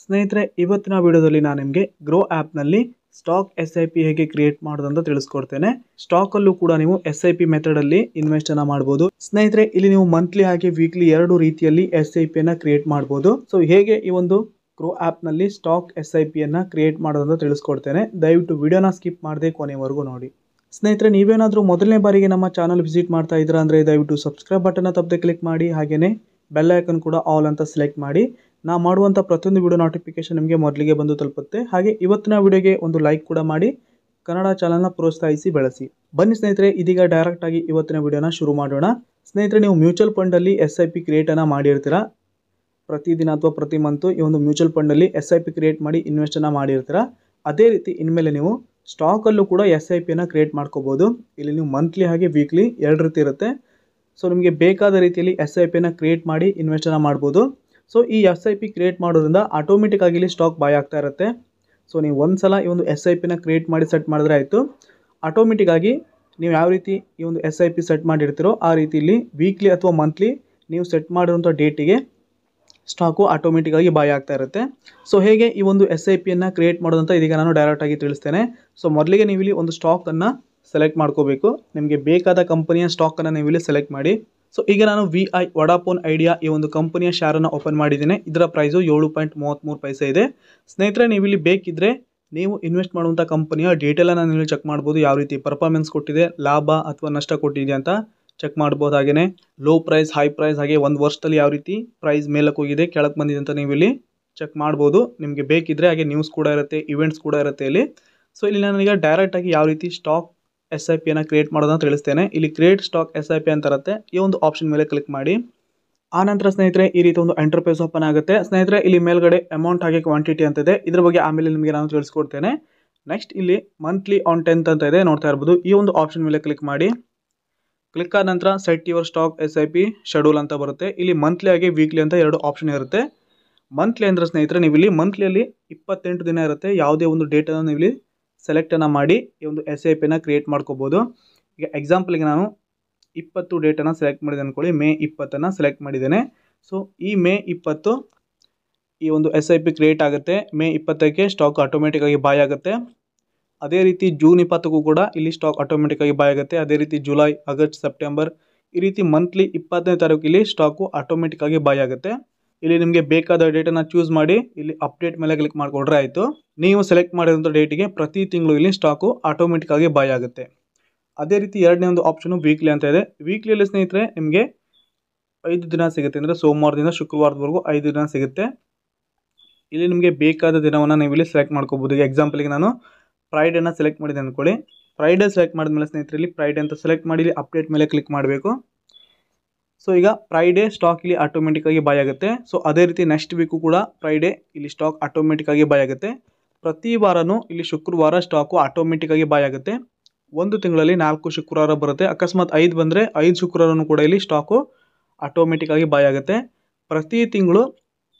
ಸ್ನೇಹಿತರೆ, ಇವತ್ತಿನ ವಿಡಿಯೋದಲ್ಲಿ ನಾನು ನಿಮಗೆ ಗ್ರೋ ಆ್ಯಪ್ನಲ್ಲಿ ಸ್ಟಾಕ್ SIP ಹೇಗೆ ಕ್ರಿಯೇಟ್ ಮಾಡೋದು ಅಂತ ತಿಳಿಸ್ಕೊಡ್ತೇನೆ. ಸ್ಟಾಕಲ್ಲೂ ಕೂಡ ನೀವು SIP ಮೆಥಡಲ್ಲಿ ಇನ್ವೆಸ್ಟನ್ನು ಮಾಡ್ಬೋದು. ಸ್ನೇಹಿತರೆ, ಇಲ್ಲಿ ನೀವು ಮಂತ್ಲಿ ಹಾಗೆ ವೀಕ್ಲಿ ಎರಡು ರೀತಿಯಲ್ಲಿ SIPಯನ್ನು ಕ್ರಿಯೇಟ್ ಮಾಡ್ಬೋದು. ಸೊ ಹೇಗೆ ಈ ಒಂದು ಗ್ರೋ ಆ್ಯಪ್ನಲ್ಲಿ ಸ್ಟಾಕ್ SIPಯನ್ನು ಕ್ರಿಯೇಟ್ ಮಾಡೋದು ಅಂತ ತಿಳಿಸ್ಕೊಡ್ತೇನೆ. ದಯವಿಟ್ಟು ವಿಡಿಯೋನ ಸ್ಕಿಪ್ ಮಾಡದೆ ಕೊನೆವರೆಗೂ ನೋಡಿ. ಸ್ನೇಹಿತರೆ, ನೀವೇನಾದರೂ ಮೊದಲನೇ ಬಾರಿಗೆ ನಮ್ಮ ಚಾನಲ್ ವಿಸಿಟ್ ಮಾಡ್ತಾ ಇದ್ದೀರಾ ಅಂದರೆ ದಯವಿಟ್ಟು ಸಬ್ಸ್ಕ್ರೈಬ್ ಬಟನ್ನ ತಪ್ಪದೆ ಕ್ಲಿಕ್ ಮಾಡಿ, ಹಾಗೆಯೇ ಬೆಲ್ ಐಕನ್ ಕೂಡ ಆಲ್ ಅಂತ ಸೆಲೆಕ್ಟ್ ಮಾಡಿ. ನಾ ಮಾಡುವಂಥ ಪ್ರತಿಯೊಂದು ವಿಡಿಯೋ ನೋಟಿಫಿಕೇಶನ್ ನಿಮಗೆ ಮೊದಲಿಗೆ ಬಂದು ತಲುಪುತ್ತೆ. ಹಾಗೆ ಇವತ್ತಿನ ವಿಡಿಯೋಗೆ ಒಂದು ಲೈಕ್ ಕೂಡ ಮಾಡಿ ಕನ್ನಡ ಚಾನಲ್ನ ಪ್ರೋತ್ಸಾಹಿಸಿ ಬೆಳೆಸಿ. ಬನ್ನಿ ಸ್ನೇಹಿತರೆ, ಇದೀಗ ಡೈರೆಕ್ಟ್ ಆಗಿ ಇವತ್ತಿನ ವಿಡಿಯೋನ ಶುರು ಮಾಡೋಣ. ಸ್ನೇಹಿತರೆ, ನೀವು ಮ್ಯೂಚುವಲ್ ಫಂಡಲ್ಲಿ SIP ಕ್ರಿಯೇಟನ್ನು ಮಾಡಿರ್ತೀರಾ. ಪ್ರತಿದಿನ ಅಥವಾ ಪ್ರತಿ ಮಂತು ಈ ಒಂದು ಮ್ಯೂಚುವಲ್ ಫಂಡಲ್ಲಿ SIP ಕ್ರಿಯೇಟ್ ಮಾಡಿ ಇನ್ವೆಸ್ಟನ್ನು ಮಾಡಿರ್ತೀರಾ. ಅದೇ ರೀತಿ ಇನ್ಮೇಲೆ ನೀವು ಸ್ಟಾಕಲ್ಲೂ ಕೂಡ SIPಯನ್ನು ಕ್ರಿಯೇಟ್ ಮಾಡ್ಕೋಬೋದು. ಇಲ್ಲಿ ನೀವು ಮಂತ್ಲಿ ಹಾಗೆ ವೀಕ್ಲಿ ಎರಡು ರೀತಿ ಇರುತ್ತೆ. ಸೊ ನಿಮಗೆ ಬೇಕಾದ ರೀತಿಯಲ್ಲಿ SIPಯನ್ನು ಕ್ರಿಯೇಟ್ ಮಾಡಿ ಇನ್ವೆಸ್ಟನ್ನು ಮಾಡ್ಬೋದು. ಸೊ ಈ SIP ಕ್ರಿಯೇಟ್ ಮಾಡೋದ್ರಿಂದ ಆಟೋಮೆಟಿಕ್ ಆಗಿ ಇಲ್ಲಿ ಸ್ಟಾಕ್ ಬಾಯ್ ಆಗ್ತಾ ಇರುತ್ತೆ. ಸೊ ನೀವು ಒಂದು ಸಲ ಈ ಒಂದು SIPನ ಕ್ರಿಯೇಟ್ ಮಾಡಿ ಸೆಟ್ ಮಾಡಿದ್ರೆ ಆಯಿತು. ಆಟೋಮೆಟಿಕ್ ಆಗಿ ನೀವು ಯಾವ ರೀತಿ ಈ ಒಂದು SIP ಸೆಟ್ ಮಾಡಿರ್ತೀರೋ ಆ ರೀತಿಯಲ್ಲಿ ವೀಕ್ಲಿ ಅಥವಾ ಮಂತ್ಲಿ ನೀವು ಸೆಟ್ ಮಾಡಿರೋಂಥ ಡೇಟಿಗೆ ಸ್ಟಾಕು ಆಟೋಮೆಟಿಕ್ ಆಗಿ ಬಾಯ್ ಆಗ್ತಾ ಇರುತ್ತೆ. ಸೊ ಹೇಗೆ ಈ ಒಂದು SIPಯನ್ನು ಕ್ರಿಯೇಟ್ ಮಾಡೋದಂತ ಇದೀಗ ನಾನು ಡೈರೆಕ್ಟಾಗಿ ತಿಳಿಸ್ತೇನೆ. ಸೊ ಮೊದಲಿಗೆ ನೀವು ಇಲ್ಲಿ ಒಂದು ಸ್ಟಾಕನ್ನು ಸೆಲೆಕ್ಟ್ ಮಾಡ್ಕೋಬೇಕು. ನಿಮಗೆ ಬೇಕಾದ ಕಂಪನಿಯ ಸ್ಟಾಕನ್ನು ನೀವು ಇಲ್ಲಿ ಸೆಲೆಕ್ಟ್ ಮಾಡಿ. ಸೊ ಈಗ ನಾನು VI ವಡಾಫೋನ್ ಐಡಿಯಾ ಈ ಒಂದು ಕಂಪನಿಯ ಶೇರನ್ನು ಓಪನ್ ಮಾಡಿದ್ದೀನಿ. ಇದರ ಪ್ರೈಸು 7.33 ಇದೆ. ಸ್ನೇಹಿತರೆ, ನೀವು ಇಲ್ಲಿ ಬೇಕಿದ್ದರೆ ನೀವು ಇನ್ವೆಸ್ಟ್ ಮಾಡುವಂಥ ಕಂಪನಿಯ ಡೀಟೇಲನ್ನು ನೀವು ಚೆಕ್ ಮಾಡ್ಬೋದು. ಯಾವ ರೀತಿ ಪರ್ಫಾರ್ಮೆನ್ಸ್ ಕೊಟ್ಟಿದೆ, ಲಾಭ ಅಥವಾ ನಷ್ಟ ಕೊಟ್ಟಿದೆ ಅಂತ ಚೆಕ್ ಮಾಡ್ಬೋದು. ಹಾಗೆಯೇ ಲೋ ಪ್ರೈಸ್, ಹೈ ಪ್ರೈಸ್, ಹಾಗೆ ಒಂದು ವರ್ಷದಲ್ಲಿ ಯಾವ ರೀತಿ ಪ್ರೈಸ್ ಮೇಲಕ್ಕೆ ಹೋಗಿದೆ, ಕೆಳಕ್ಕೆ ಬಂದಿದೆ ಅಂತ ನೀವು ಇಲ್ಲಿ ಚೆಕ್ ಮಾಡ್ಬೋದು. ನಿಮಗೆ ಬೇಕಿದ್ದರೆ ಹಾಗೆ ನ್ಯೂಸ್ ಕೂಡ ಇರುತ್ತೆ, ಇವೆಂಟ್ಸ್ ಕೂಡ ಇರುತ್ತೆ ಇಲ್ಲಿ. ಸೊ ಇಲ್ಲಿ ನಾನೀಗ ಡೈರೆಕ್ಟಾಗಿ ಯಾವ ರೀತಿ ಸ್ಟಾಕ್ SIPಯನ್ನು ಕ್ರಿಯೇಟ್ ಮಾಡೋದನ್ನು ತಿಳಿಸ್ತೇನೆ. ಇಲ್ಲಿ ಕ್ರಿಯೇಟ್ ಸ್ಟಾಕ್ SIP ಅಂತ ಇರುತ್ತೆ. ಈ ಒಂದು ಆಪ್ಷನ್ ಮೇಲೆ ಕ್ಲಿಕ್ ಮಾಡಿ. ಆನಂತರ ಸ್ನೇಹಿತರೆ, ಈ ರೀತಿ ಒಂದು ಇಂಟರ್ಫೇಸ್ ಓಪನ್ ಆಗುತ್ತೆ. ಸ್ನೇಹಿತರೆ, ಇಲ್ಲಿ ಮೇಲ್ಗಡೆ ಅಮೌಂಟ್ ಹಾಗೆ ಕ್ವಾಂಟಿಟಿ ಅಂತ ಇದೆ. ಇದ್ರ ಬಗ್ಗೆ ಆಮೇಲೆ ನಿಮಗೆ ನಾನು ತಿಳಿಸ್ಕೊಡ್ತೇನೆ. ನೆಕ್ಸ್ಟ್ ಇಲ್ಲಿ ಮಂತ್ಲಿ ಆನ್ 10th ಅಂತ ಇದೆ, ನೋಡ್ತಾ ಇರ್ಬೋದು. ಈ ಒಂದು ಆಪ್ಷನ್ ಮೇಲೆ ಕ್ಲಿಕ್ ಮಾಡಿ. ಕ್ಲಿಕ್ ಆದ ನಂತರ set your stock SIP schedule ಅಂತ ಬರುತ್ತೆ. ಇಲ್ಲಿ ಮಂತ್ಲಿ ಹಾಗೆ ವೀಕ್ಲಿ ಅಂತ ಎರಡು ಆಪ್ಷನ್ ಇರುತ್ತೆ. ಮಂತ್ಲಿ ಅಂದರೆ ಸ್ನೇಹಿತರೆ, ನೀವು ಇಲ್ಲಿ ಮಂತ್ಲಿಯಲ್ಲಿ 28 ದಿನ ಇರುತ್ತೆ. ಯಾವುದೇ ಒಂದು ಡೇಟನ್ನು ನೀವು ಇಲ್ಲಿ ಸೆಲೆಕ್ಟನ್ನು ಮಾಡಿ ಈ ಒಂದು SIPನ ಕ್ರಿಯೇಟ್ ಮಾಡ್ಕೋಬೋದು. ಈಗ ಎಕ್ಸಾಂಪಲ್ಗೆ ನಾನು 20 ಡೇಟನ್ನು ಸೆಲೆಕ್ಟ್ ಮಾಡಿದೆ ಅಂದ್ಕೊಳ್ಳಿ. ಮೇ 20 ಸೆಲೆಕ್ಟ್ ಮಾಡಿದ್ದೇನೆ. ಸೊ ಈ ಮೇ 20 ಈ ಒಂದು SIP ಕ್ರಿಯೇಟ್ ಆಗುತ್ತೆ. ಮೇ 20ಕ್ಕೆ ಸ್ಟಾಕ್ ಆಟೋಮೆಟಿಕ್ಕಾಗಿ ಬಾಯ್ ಆಗುತ್ತೆ. ಅದೇ ರೀತಿ ಜೂನ್ 20ಕ್ಕೂ ಕೂಡ ಇಲ್ಲಿ ಸ್ಟಾಕ್ ಆಟೋಮೆಟಿಕ್ಕಾಗಿ ಬಾಯ್ ಆಗುತ್ತೆ. ಅದೇ ರೀತಿ ಜುಲೈ, ಆಗಸ್ಟ್, ಸೆಪ್ಟೆಂಬರ್ ಈ ರೀತಿ ಮಂತ್ಲಿ 20ನೇ ತಾರೀಕು ಇಲ್ಲಿ ಸ್ಟಾಕು ಆಟೋಮೆಟಿಕ್ಕಾಗಿ ಬಾಯ್ ಆಗುತ್ತೆ. ಇಲ್ಲಿ ನಿಮಗೆ ಬೇಕಾದ ಡೇಟನ್ನು ಚೂಸ್ ಮಾಡಿ ಇಲ್ಲಿ ಅಪ್ಡೇಟ್ ಮೇಲೆ ಕ್ಲಿಕ್ ಮಾಡಿಕೊಂಡ್ರೆ ಆಯಿತು. ನೀವು ಸೆಲೆಕ್ಟ್ ಮಾಡಿರೋಂಥ ಡೇಟಿಗೆ ಪ್ರತಿ ತಿಂಗಳು ಇಲ್ಲಿ ಸ್ಟಾಕು ಆಟೋಮೆಟಿಕ್ಕಾಗಿ ಬಾಯ್ ಆಗುತ್ತೆ. ಅದೇ ರೀತಿ ಎರಡನೇ ಒಂದು ಆಪ್ಷನು ವೀಕ್ಲಿ ಅಂತ ಇದೆ. ವೀಕ್ಲಿಯಲ್ಲಿ ಸ್ನೇಹಿತರೆ ನಿಮಗೆ 5 ದಿನ ಸಿಗುತ್ತೆ. ಅಂದರೆ ಸೋಮವಾರದಿಂದ ಶುಕ್ರವಾರದವರೆಗೂ 5 ದಿನ ಸಿಗುತ್ತೆ. ಇಲ್ಲಿ ನಿಮಗೆ ಬೇಕಾದ ದಿನವನ್ನು ನೀವು ಇಲ್ಲಿ ಸೆಲೆಕ್ಟ್ ಮಾಡ್ಕೋಬೋದು. ಈಗ ಎಕ್ಸಾಂಪಲ್ಗೆ ನಾನು ಫ್ರೈಡೇನ ಸೆಲೆಕ್ಟ್ ಮಾಡಿದೆ ಅಂದ್ಕೊಳ್ಳಿ. ಫ್ರೈಡೇ ಸೆಲೆಕ್ಟ್ ಮಾಡಿದ್ಮೇಲೆ ಸ್ನೇಹಿತರೆ ಇಲ್ಲಿ ಫ್ರೈಡೇ ಅಂತ ಸೆಲೆಕ್ಟ್ ಮಾಡಿ ಇಲ್ಲಿ ಅಪ್ಡೇಟ್ ಮೇಲೆ ಕ್ಲಿಕ್ ಮಾಡಬೇಕು. ಸೊ ಈಗ ಫ್ರೈಡೇ ಸ್ಟಾಕ್ ಇಲ್ಲಿ ಆಟೋಮೆಟಿಕ್ಕಾಗಿ ಬಾಯ್ ಆಗುತ್ತೆ. ಸೊ ಅದೇ ರೀತಿ ನೆಕ್ಸ್ಟ್ ವೀಕು ಕೂಡ ಫ್ರೈಡೇ ಇಲ್ಲಿ ಸ್ಟಾಕ್ ಆಟೋಮೆಟಿಕ್ಕಾಗಿ ಬಾಯ್ ಆಗುತ್ತೆ. ಪ್ರತಿ ವಾರನೂ ಇಲ್ಲಿ ಶುಕ್ರವಾರ ಸ್ಟಾಕು ಆಟೋಮೆಟಿಕ್ಕಾಗಿ ಬಾಯ್ ಆಗುತ್ತೆ. ಒಂದು ತಿಂಗಳಲ್ಲಿ 4 ಶುಕ್ರವಾರ ಬರುತ್ತೆ. ಅಕಸ್ಮಾತ್ 5 ಬಂದರೆ 5 ಶುಕ್ರವಾರನೂ ಕೂಡ ಇಲ್ಲಿ ಸ್ಟಾಕು ಆಟೋಮೆಟಿಕ್ಕಾಗಿ ಬಾಯ್ ಆಗುತ್ತೆ. ಪ್ರತಿ ತಿಂಗಳು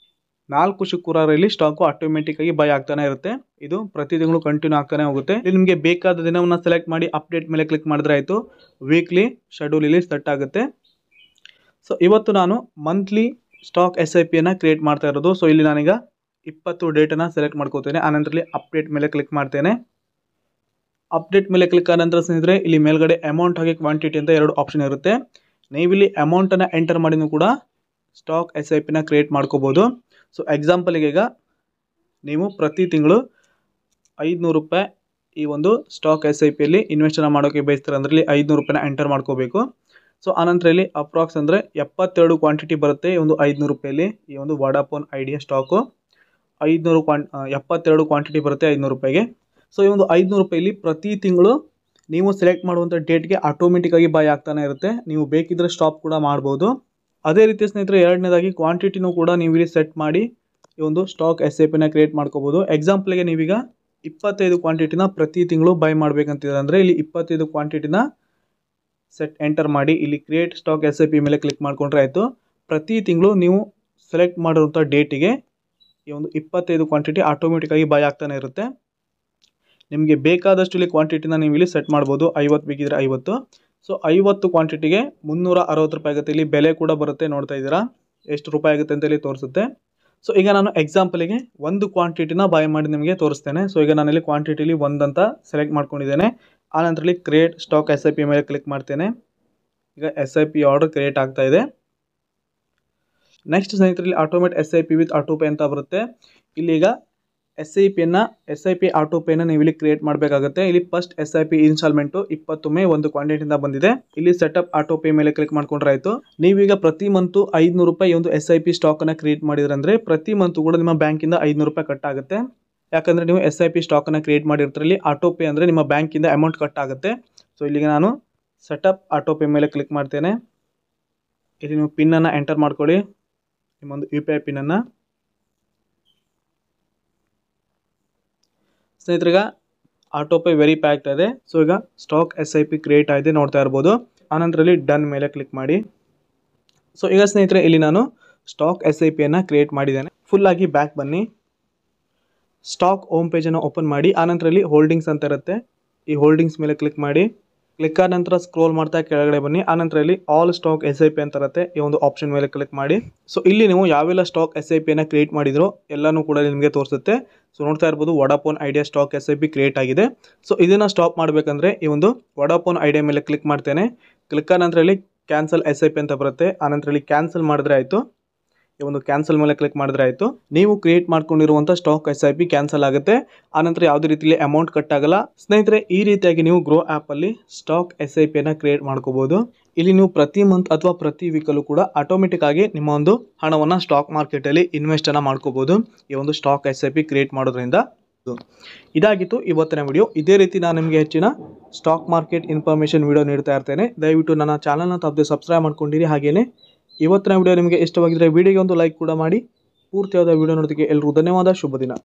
4 ಶುಕ್ರವಾರ ಇಲ್ಲಿ ಸ್ಟಾಕು ಆಟೋಮೆಟಿಕ್ಕಾಗಿ ಬಾಯ್ ಆಗ್ತಾನೆ ಇರುತ್ತೆ. ಇದು ಪ್ರತಿ ತಿಂಗಳು ಕಂಟಿನ್ಯೂ ಆಗ್ತಾನೆ ಹೋಗುತ್ತೆ. ಇಲ್ಲಿ ನಿಮಗೆ ಬೇಕಾದ ದಿನವನ್ನು ಸೆಲೆಕ್ಟ್ ಮಾಡಿ ಅಪ್ಡೇಟ್ ಮೇಲೆ ಕ್ಲಿಕ್ ಮಾಡಿದ್ರೆ ಆಯಿತು. ವೀಕ್ಲಿ ಶೆಡ್ಯೂಲ್ ಇಲ್ಲಿ ಸೆಟ್ ಆಗುತ್ತೆ. ಸೊ ಇವತ್ತು ನಾನು ಮಂತ್ಲಿ ಸ್ಟಾಕ್ SIPಯನ್ನು ಕ್ರಿಯೇಟ್ ಮಾಡ್ತಾ ಇರೋದು. ಸೊ ಇಲ್ಲಿ ನಾನೀಗ 20 ಡೇಟನ್ನು ಸೆಲೆಕ್ಟ್ ಮಾಡ್ಕೋತೇನೆ. ಆನಂತರದಲ್ಲಿ ಅಪ್ಡೇಟ್ ಮೇಲೆ ಕ್ಲಿಕ್ ಮಾಡ್ತೇನೆ. ಅಪ್ಡೇಟ್ ಮೇಲೆ ಕ್ಲಿಕ್ ಆದ ನಂತರ ಸ್ನೇಹಿತರೆ ಇಲ್ಲಿ ಮೇಲ್ಗಡೆ ಅಮೌಂಟ್ ಹಾಗೆ ಕ್ವಾಂಟಿಟಿ ಅಂತ ಎರಡು ಆಪ್ಷನ್ ಇರುತ್ತೆ. ನೀವಿಲ್ಲಿ ಅಮೌಂಟನ್ನು ಎಂಟರ್ ಮಾಡಿನೂ ಕೂಡ ಸ್ಟಾಕ್ SIPನ ಕ್ರಿಯೇಟ್ ಮಾಡ್ಕೋಬೋದು. ಸೊ ಎಕ್ಸಾಂಪಲ್ಗೆ ಈಗ ನೀವು ಪ್ರತಿ ತಿಂಗಳು 500 ರೂಪಾಯಿ ಈ ಒಂದು ಸ್ಟಾಕ್ SIPಯಲ್ಲಿ ಇನ್ವೆಸ್ಟನ್ನು ಮಾಡೋಕ್ಕೆ ಬಯಸ್ತಾರೆ ಅಂದರೆ ಇಲ್ಲಿ 500 ರೂಪಾಯಿನ ಎಂಟರ್ ಮಾಡ್ಕೋಬೇಕು. ಸೊ ಆನಂತರ ಇಲ್ಲಿ ಅಪ್ರಾಕ್ಸ್ ಅಂದರೆ 72 ಕ್ವಾಂಟಿಟಿ ಬರುತ್ತೆ. ಈ ಒಂದು 500 ರೂಪಾಯಲ್ಲಿ ಈ ಒಂದು ವಡಾಫೋನ್ ಐಡಿಯಾ ಸ್ಟಾಕು 72 ಕ್ವಾಂಟಿಟಿ ಬರುತ್ತೆ 500 ರೂಪಾಯಿಗೆ. ಸೊ ಈ ಒಂದು 500 ರೂಪಾಯಲ್ಲಿ ಪ್ರತಿ ತಿಂಗಳು ನೀವು ಸೆಲೆಕ್ಟ್ ಮಾಡುವಂಥ ಡೇಟ್ಗೆ ಆಟೋಮೆಟಿಕ್ಕಾಗಿ ಬಾಯ್ ಆಗ್ತಾನೆ ಇರುತ್ತೆ. ನೀವು ಬೇಕಿದ್ದರೆ ಸ್ಟಾಪ್ ಕೂಡ ಮಾಡ್ಬೋದು. ಅದೇ ರೀತಿ ಸ್ನೇಹಿತರೆ ಎರಡನೇದಾಗಿ ಕ್ವಾಂಟಿಟಿನೂ ಕೂಡ ನೀವು ಇಲ್ಲಿ ಸೆಟ್ ಮಾಡಿ ಈ ಒಂದು ಸ್ಟಾಕ್ SIPನ ಕ್ರಿಯೇಟ್ ಮಾಡ್ಕೋಬೋದು. ಎಕ್ಸಾಂಪಲ್ಗೆ ನೀವೀಗ 25 ಕ್ವಾಂಟಿಟಿನ ಪ್ರತಿ ತಿಂಗಳು ಬೈ ಮಾಡಬೇಕಂತಿದ್ರೆ ಅಂದರೆ ಇಲ್ಲಿ 25 ಕ್ವಾಂಟಿಟಿನ ಎಂಟರ್ ಮಾಡಿ ಇಲ್ಲಿ ಕ್ರಿಯೇಟ್ ಸ್ಟಾಕ್ SIP ಮೇಲೆ ಕ್ಲಿಕ್ ಮಾಡಿಕೊಂಡ್ರೆ ಆಯಿತು. ಪ್ರತಿ ತಿಂಗಳು ನೀವು ಸೆಲೆಕ್ಟ್ ಮಾಡಿರುವಂಥ ಡೇಟಿಗೆ ಈ ಒಂದು 25 ಕ್ವಾಂಟಿಟಿ ಆಟೋಮೆಟಿಕ್ಕಾಗಿ ಬಾಯ್ ಆಗ್ತಾನೆ ಇರುತ್ತೆ. ನಿಮಗೆ ಬೇಕಾದಷ್ಟು ಇಲ್ಲಿ ಕ್ವಾಂಟಿಟಿನ ನೀವು ಇಲ್ಲಿ ಸೆಟ್ ಮಾಡ್ಬೋದು. 50 ಬೇಕಿದ್ರೆ 50. ಸೊ 50 ಕ್ವಾಂಟಿಟಿಗೆ 360 ರೂಪಾಯಿ ಆಗುತ್ತೆ. ಇಲ್ಲಿ ಬೆಲೆ ಕೂಡ ಬರುತ್ತೆ, ನೋಡ್ತಾ ಇದ್ದೀರಾ ಎಷ್ಟು ರೂಪಾಯಿ ಆಗುತ್ತೆ ಅಂತ ಇಲ್ಲಿ ತೋರಿಸುತ್ತೆ. ಸೊ ಈಗ ನಾನು ಎಕ್ಸಾಂಪಲಿಗೆ ಒಂದು ಕ್ವಾಂಟಿಟಿನ ಬೈ ಮಾಡಿ ನಿಮಗೆ ತೋರಿಸ್ತೇನೆ. ಸೊ ಈಗ ನಾನಿಲ್ಲಿ ಕ್ವಾಂಟಿಟಿಲಿ ಒಂದಂತ ಸೆಲೆಕ್ಟ್ ಮಾಡ್ಕೊಂಡಿದ್ದೇನೆ. ಆನಂತರದಲ್ಲಿ ಕ್ರಿಯೇಟ್ ಸ್ಟಾಕ್ SIP ಮೇಲೆ ಕ್ಲಿಕ್ ಮಾಡ್ತೇನೆ. ಈಗ SIP ಆರ್ಡರ್ ಕ್ರಿಯೇಟ್ ಆಗ್ತಾ ಇದೆ. ನೆಕ್ಸ್ಟ್ ಸ್ನೇಹಿತರಲ್ಲಿ ಆಟೋಮೇಟ್ SIP ವಿತ್ ಆಟೋಪೇ ಅಂತ ಬರುತ್ತೆ. ಇಲ್ಲಿ ಈಗ SIP ಆಟೋಪೇನ ನೀವು ಇಲ್ಲಿ ಕ್ರಿಯೇಟ್ ಮಾಡಬೇಕಾಗುತ್ತೆ. ಇಲ್ಲಿ ಫಸ್ಟ್ SIP ಇನ್ಸ್ಟಾಲ್ಮೆಂಟು 20 ಮೇ ಒಂದು ಕ್ವಾಂಟಿಟಿಯಿಂದ ಬಂದಿದೆ. ಇಲ್ಲಿ ಸೆಟಪ್ ಆಟೋಪೇ ಮೇಲೆ ಕ್ಲಿಕ್ ಮಾಡ್ಕೊಂಡ್ರೆ ಆಯಿತು. ನೀವೀಗ ಪ್ರತಿ ಮಂತು 500 ರೂಪಾಯಿ ಒಂದು SIP ಸ್ಟಾಕನ್ನು ಕ್ರಿಯೇಟ್ ಮಾಡಿದ್ರೆ ಅಂದರೆ ಪ್ರತಿ ಮಂತು ಕೂಡ ನಿಮ್ಮ ಬ್ಯಾಂಕಿಂದ 500 ರೂಪಾಯಿ ಕಟ್ ಆಗುತ್ತೆ. ಯಾಕಂದರೆ ನೀವು SIP ಸ್ಟಾಕನ್ನು ಕ್ರಿಯೇಟ್ ಮಾಡಿರ್ತೀರಲ್ಲಿ ಆಟೋಪೇ ಅಂದರೆ ನಿಮ್ಮ ಬ್ಯಾಂಕಿಂದ ಅಮೌಂಟ್ ಕಟ್ ಆಗುತ್ತೆ. ಸೊ ಇಲ್ಲಿಗೆ ನಾನು ಸೆಟಪ್ ಆಟೋಪೇ ಮೇಲೆ ಕ್ಲಿಕ್ ಮಾಡ್ತೇನೆ. ಇಲ್ಲಿ ನೀವು ಪಿನ್ನನ್ನು ಎಂಟರ್ ಮಾಡ್ಕೊಳ್ಳಿ, ನಿಮ್ಮೊಂದು UPI ಪಿನ್ನನ್ನು. ಸ್ನೇಹಿತರಿಗ ಆಟೋಪೇ ವೆರಿಫೈ ಆಗ್ತಾ ಇದೆ. ಸೊ ಈಗ ಸ್ಟಾಕ್ SIP ಕ್ರಿಯೇಟ್ ಆಗಿದೆ ನೋಡ್ತಾ ಇರ್ಬೋದು. ಆನಂತರದಲ್ಲಿ ಡನ್ ಮೇಲೆ ಕ್ಲಿಕ್ ಮಾಡಿ. ಸೊ ಈಗ ಸ್ನೇಹಿತರೆ ಇಲ್ಲಿ ನಾನು ಸ್ಟಾಕ್ SIPಯನ್ನು ಕ್ರಿಯೇಟ್ ಮಾಡಿದ್ದೇನೆ. ಫುಲ್ ಆಗಿ ಬ್ಯಾಕ್ ಬನ್ನಿ. ಸ್ಟಾಕ್ ಹೋಮ್ ಪೇಜನ್ನು ಓಪನ್ ಮಾಡಿ. ಆನಂತರದಲ್ಲಿ ಹೋಲ್ಡಿಂಗ್ಸ್ ಅಂತ ಇರುತ್ತೆ, ಈ ಹೋಲ್ಡಿಂಗ್ಸ್ ಮೇಲೆ ಕ್ಲಿಕ್ ಮಾಡಿ. ಕ್ಲಿಕ್ ಆದ ನಂತರ ಸ್ಕ್ರೋಲ್ ಮಾಡ್ತಾ ಕೆಳಗಡೆ ಬನ್ನಿ. ಆನಂತರದಲ್ಲಿ ಆಲ್ ಸ್ಟಾಕ್ SIP ಅಂತ ಇರುತ್ತೆ, ಈ ಒಂದು ಆಪ್ಷನ್ ಮೇಲೆ ಕ್ಲಿಕ್ ಮಾಡಿ. ಸೊ ಇಲ್ಲಿ ನೀವು ಯಾವೆಲ್ಲ ಸ್ಟಾಕ್ SIPಯನ್ನು ಕ್ರಿಯೇಟ್ ಮಾಡಿದ್ರೋ ಎಲ್ಲನೂ ಕೂಡ ನಿಮಗೆ ತೋರಿಸುತ್ತೆ. ಸೊ ನೋಡ್ತಾ ಇರ್ಬೋದು Vodafone idea stock SIP create ಆಗಿದೆ. ಸೊ ಇದನ್ನು ಸ್ಟಾಪ್ ಮಾಡಬೇಕಂದ್ರೆ ಈ ಒಂದು ವೊಡಾಫೋನ್ ಐಡಿಯಾ ಮೇಲೆ ಕ್ಲಿಕ್ ಮಾಡ್ತೇನೆ. ಕ್ಲಿಕ್ ಆದ ನಂತರ ಇಲ್ಲಿ ಕ್ಯಾನ್ಸಲ್ SIP ಅಂತ ಬರುತ್ತೆ. ಆನಂತರದಲ್ಲಿ ಕ್ಯಾನ್ಸಲ್ ಮಾಡಿದ್ರೆ ಆಯಿತು. ಈ ಒಂದು ಕ್ಯಾನ್ಸಲ್ ಮೇಲೆ ಕ್ಲಿಕ್ ಮಾಡಿದ್ರೆ ಆಯಿತು. ನೀವು ಕ್ರಿಯೇಟ್ ಮಾಡ್ಕೊಂಡಿರುವಂಥ ಸ್ಟಾಕ್ SIP ಕ್ಯಾನ್ಸಲ್ ಆಗುತ್ತೆ. ಆನಂತರ ಯಾವುದೇ ರೀತಿಯಲ್ಲಿ ಅಮೌಂಟ್ ಕಟ್ ಆಗಲ್ಲ. ಸ್ನೇಹಿತರೆ ಈ ರೀತಿಯಾಗಿ ನೀವು ಗ್ರೋ ಆ್ಯಪಲ್ಲಿ ಸ್ಟಾಕ್ SIPಯನ್ನು ಕ್ರಿಯೇಟ್ ಮಾಡ್ಕೋಬೋದು. ಇಲ್ಲಿ ನೀವು ಪ್ರತಿ ಮಂತ್ ಅಥವಾ ಪ್ರತಿ ವೀಕಲ್ಲೂ ಕೂಡ ಆಟೋಮೆಟಿಕ್ ಆಗಿ ನಿಮ್ಮ ಒಂದು ಹಣವನ್ನು ಸ್ಟಾಕ್ ಮಾರ್ಕೆಟಲ್ಲಿ ಇನ್ವೆಸ್ಟನ್ನು ಮಾಡ್ಕೋಬೋದು ಈ ಒಂದು ಸ್ಟಾಕ್ SIP ಕ್ರಿಯೇಟ್ ಮಾಡೋದ್ರಿಂದ. ಇದಾಗಿತ್ತು ಇವತ್ತಿನ ವಿಡಿಯೋ. ಇದೇ ರೀತಿ ನಾನು ನಿಮಗೆ ಹೆಚ್ಚಿನ ಸ್ಟಾಕ್ ಮಾರ್ಕೆಟ್ ಇನ್ಫಾರ್ಮೇಷನ್ ವಿಡಿಯೋ ನೀಡ್ತಾ ಇರ್ತೇನೆ. ದಯವಿಟ್ಟು ನನ್ನ ಚಾನಲ್ನ ತಪ್ಪದೆ ಸಬ್ಸ್ಕ್ರೈಬ್ ಮಾಡ್ಕೊಂಡಿರಿ. ಹಾಗೆಯೇ ಇವತ್ತಿನ ವಿಡಿಯೋ ನಿಮಗೆ ಇಷ್ಟವಾಗಿದ್ದರೆ ವಿಡಿಯೋಗೆ ಒಂದು ಲೈಕ್ ಕೂಡ ಮಾಡಿ. ಪೂರ್ತಿಯಾದ ವಿಡಿಯೋ ನೋಡೋದಕ್ಕೆ ಎಲ್ಲರಿಗೂ ಧನ್ಯವಾದ. ಶುಭ ದಿನ.